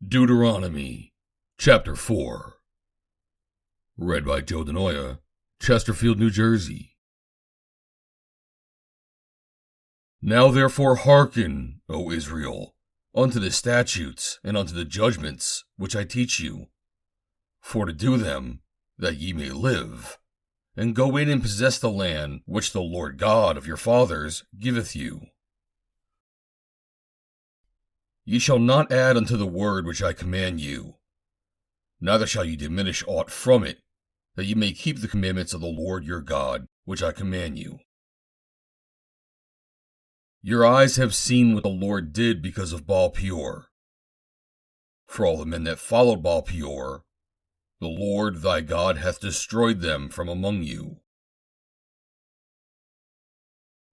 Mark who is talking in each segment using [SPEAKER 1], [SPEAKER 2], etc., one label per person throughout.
[SPEAKER 1] Deuteronomy, Chapter 4. Read by Joe DeNoia, Chesterfield, New Jersey. Now therefore hearken, O Israel, unto the statutes and unto the judgments which I teach you, for to do them, that ye may live, and go in and possess the land which the Lord God of your fathers giveth you. Ye shall not add unto the word which I command you, neither shall ye diminish aught from it, that ye may keep the commandments of the Lord your God, which I command you. Your eyes have seen what the Lord did because of Baalpeor. For all the men that followed Baalpeor, the Lord thy God hath destroyed them from among you.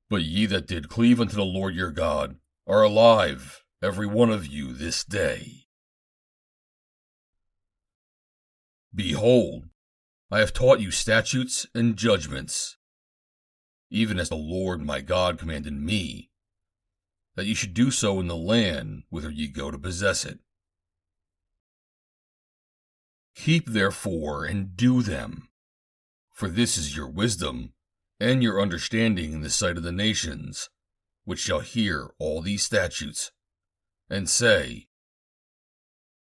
[SPEAKER 1] But ye that did cleave unto the Lord your God are alive, every one of you, this day. Behold, I have taught you statutes and judgments, even as the Lord my God commanded me, that ye should do so in the land whither ye go to possess it. Keep therefore and do them, for this is your wisdom and your understanding in the sight of the nations, which shall hear all these statutes, and say,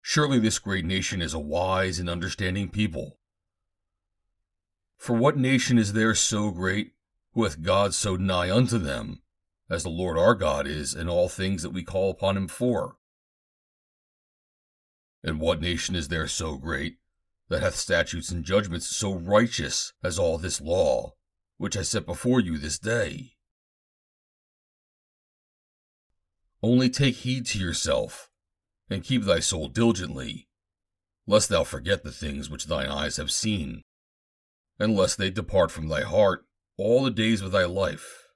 [SPEAKER 1] surely this great nation is a wise and understanding people. For what nation is there so great, who hath God so nigh unto them, as the Lord our God is in all things that we call upon him for? And what nation is there so great, that hath statutes and judgments so righteous as all this law, which I set before you this day? Only take heed to yourself, and keep thy soul diligently, lest thou forget the things which thine eyes have seen, and lest they depart from thy heart all the days of thy life.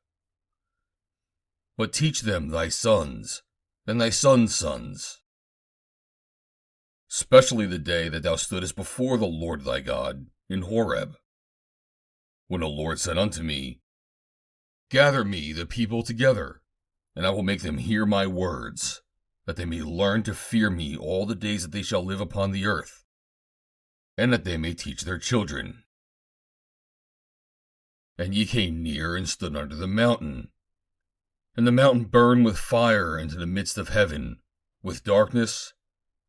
[SPEAKER 1] But teach them thy sons, and thy sons' sons, especially the day that thou stoodest before the Lord thy God in Horeb, when the Lord said unto me, gather me the people together, and I will make them hear my words, that they may learn to fear me all the days that they shall live upon the earth, and that they may teach their children. And ye came near and stood under the mountain, and the mountain burned with fire into the midst of heaven, with darkness,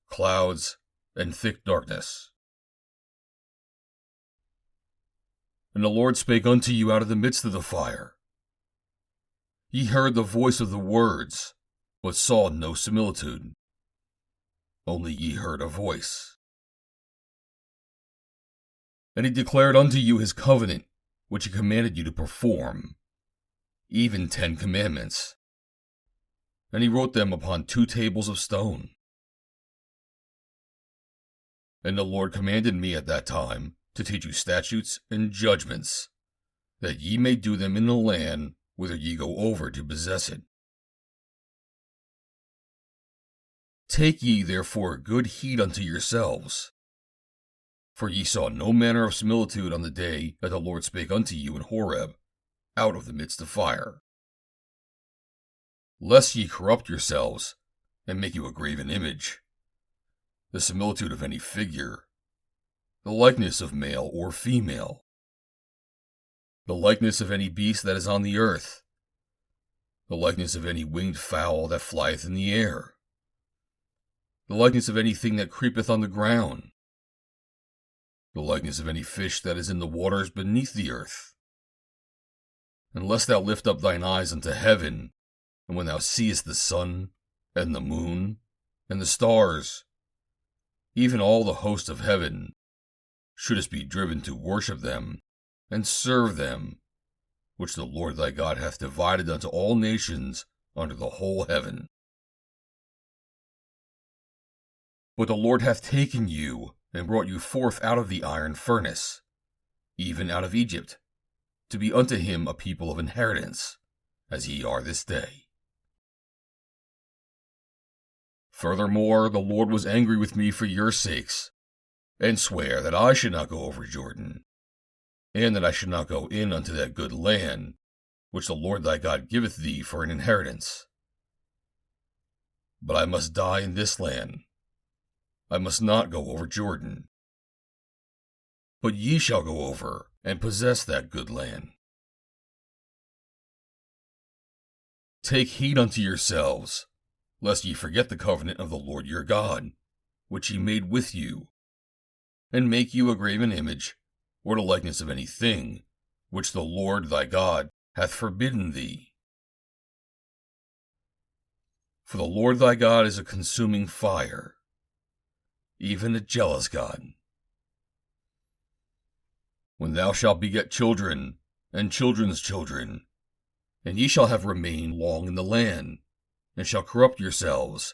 [SPEAKER 1] clouds, and thick darkness. And the Lord spake unto you out of the midst of the fire. Ye heard the voice of the words, but saw no similitude. Only ye heard a voice. And he declared unto you his covenant, which he commanded you to perform, even 10 commandments. And he wrote them upon 2 tables of stone. And the Lord commanded me at that time to teach you statutes and judgments, that ye may do them in the land whither ye go over to possess it. Take ye therefore good heed unto yourselves, for ye saw no manner of similitude on the day that the Lord spake unto you in Horeb, out of the midst of fire, lest ye corrupt yourselves, and make you a graven image, the similitude of any figure, the likeness of male or female, the likeness of any beast that is on the earth, the likeness of any winged fowl that flieth in the air, the likeness of anything that creepeth on the ground, the likeness of any fish that is in the waters beneath the earth. Unless thou lift up thine eyes unto heaven, and when thou seest the sun, and the moon, and the stars, even all the host of heaven, shouldest be driven to worship them, and serve them, which the Lord thy God hath divided unto all nations under the whole heaven. But the Lord hath taken you, and brought you forth out of the iron furnace, even out of Egypt, to be unto him a people of inheritance, as ye are this day. Furthermore, the Lord was angry with me for your sakes, and sware that I should not go over Jordan, and that I should not go in unto that good land, which the Lord thy God giveth thee for an inheritance. But I must die in this land, I must not go over Jordan. But ye shall go over and possess that good land. Take heed unto yourselves, lest ye forget the covenant of the Lord your God, which he made with you, and make you a graven image, or the likeness of any thing, which the Lord thy God hath forbidden thee. For the Lord thy God is a consuming fire, even a jealous God. When thou shalt beget children, and children's children, and ye shall have remained long in the land, and shall corrupt yourselves,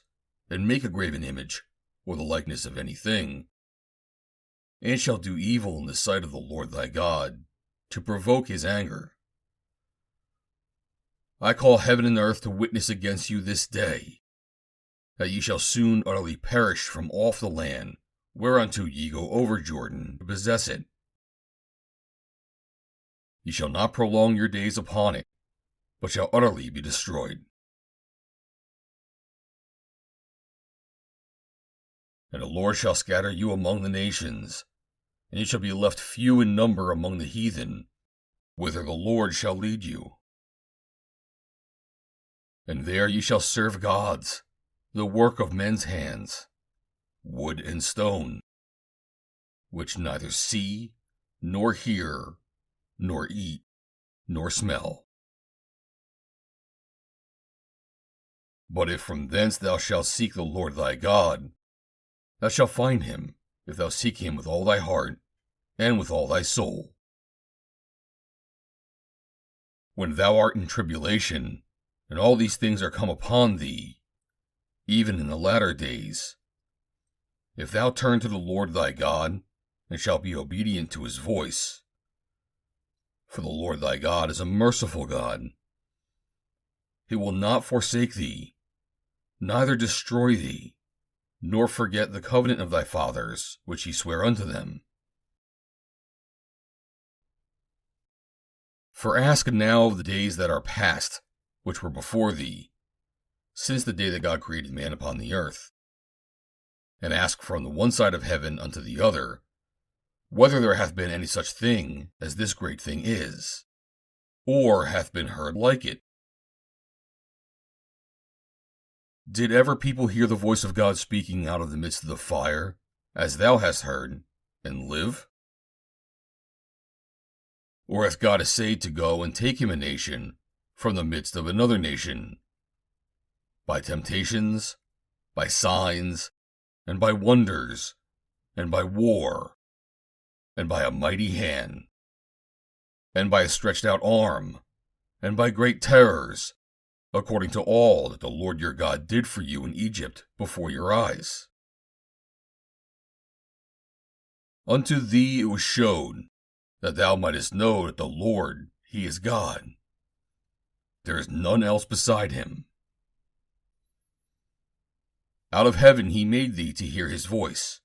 [SPEAKER 1] and make a graven image, or the likeness of any thing, and shall do evil in the sight of the Lord thy God, to provoke his anger. I call heaven and earth to witness against you this day, that ye shall soon utterly perish from off the land, whereunto ye go over Jordan to possess it. Ye shall not prolong your days upon it, but shall utterly be destroyed. And the Lord shall scatter you among the nations, and ye shall be left few in number among the heathen, whither the Lord shall lead you. And there ye shall serve gods, the work of men's hands, wood and stone, which neither see, nor hear, nor eat, nor smell. But if from thence thou shalt seek the Lord thy God, thou shalt find him, if thou seek him with all thy heart, and with all thy soul. When thou art in tribulation, and all these things are come upon thee, even in the latter days, if thou turn to the Lord thy God, and shalt be obedient to his voice, for the Lord thy God is a merciful God. He will not forsake thee, neither destroy thee, nor forget the covenant of thy fathers, which he sware unto them. For ask now of the days that are past, which were before thee, since the day that God created man upon the earth, and ask from the one side of heaven unto the other, whether there hath been any such thing as this great thing is, or hath been heard like it. Did ever people hear the voice of God speaking out of the midst of the fire, as thou hast heard, and live? Or hath God essayed to go and take him a nation from the midst of another nation, by temptations, by signs, and by wonders, and by war, and by a mighty hand, and by a stretched out arm, and by great terrors, according to all that the Lord your God did for you in Egypt before your eyes? Unto thee it was showed, that thou mightest know that the Lord, he is God. There is none else beside him. Out of heaven he made thee to hear his voice,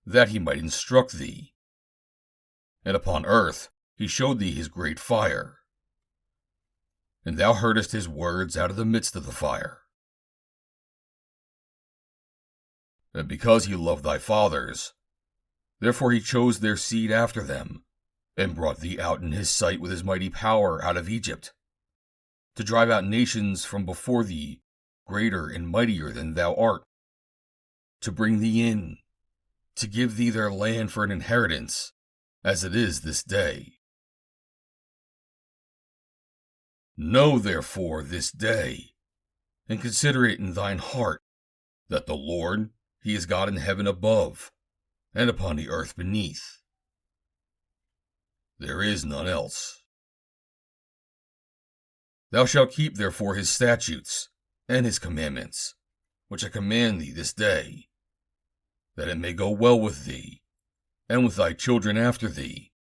[SPEAKER 1] that he might instruct thee. And upon earth he showed thee his great fire. And thou heardest his words out of the midst of the fire. And because he loved thy fathers, therefore he chose their seed after them, and brought thee out in his sight with his mighty power out of Egypt, to drive out nations from before thee, greater and mightier than thou art, to bring thee in, to give thee their land for an inheritance, as it is this day. Know therefore this day, and consider it in thine heart, that the Lord, he is God in heaven above, and upon the earth beneath. There is none else. Thou shalt keep therefore his statutes and his commandments, which I command thee this day, that it may go well with thee, and with thy children after thee,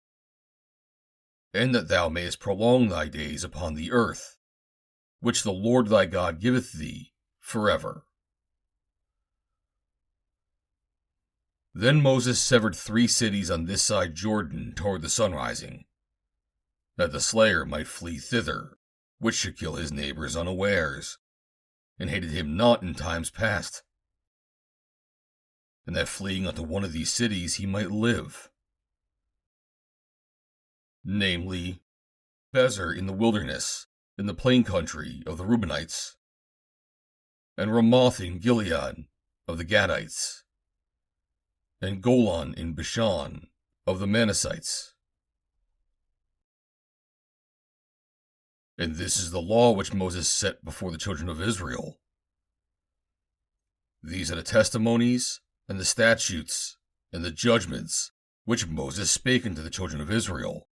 [SPEAKER 1] and that thou mayest prolong thy days upon the earth, which the Lord thy God giveth thee forever. Then Moses severed 3 cities on this side Jordan toward the sunrising, that the slayer might flee thither, which should kill his neighbors unawares, and hated him not in times past. and that fleeing unto one of these cities he might live, namely, Bezer in the wilderness, in the plain country of the Reubenites, and Ramoth in Gilead of the Gadites, and Golan in Bashan of the Manassites. And this is the law which Moses set before the children of Israel. These are the testimonies, and the statutes, and the judgments, which Moses spake unto the children of Israel,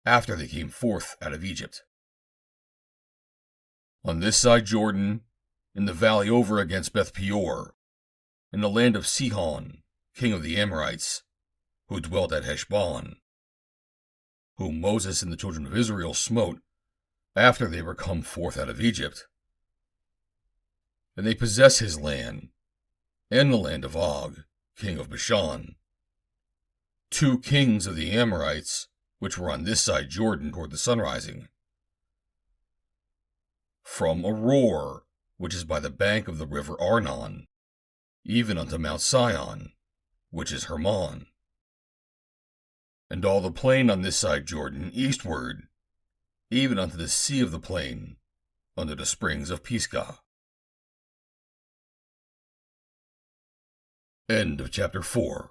[SPEAKER 1] after they came forth out of Egypt. On this side Jordan, in the valley over against Baalpeor, in the land of Sihon, king of the Amorites, who dwelt at Heshbon, whom Moses and the children of Israel smote after they were come forth out of Egypt. And they possess his land, and the land of Og, king of Bashan, 2 kings of the Amorites, which were on this side Jordan toward the sunrising, from Aroer, which is by the bank of the river Arnon, even unto Mount Sion, which is Hermon, and all the plain on this side Jordan eastward, even unto the sea of the plain, under the springs of Pisgah. End of chapter 4.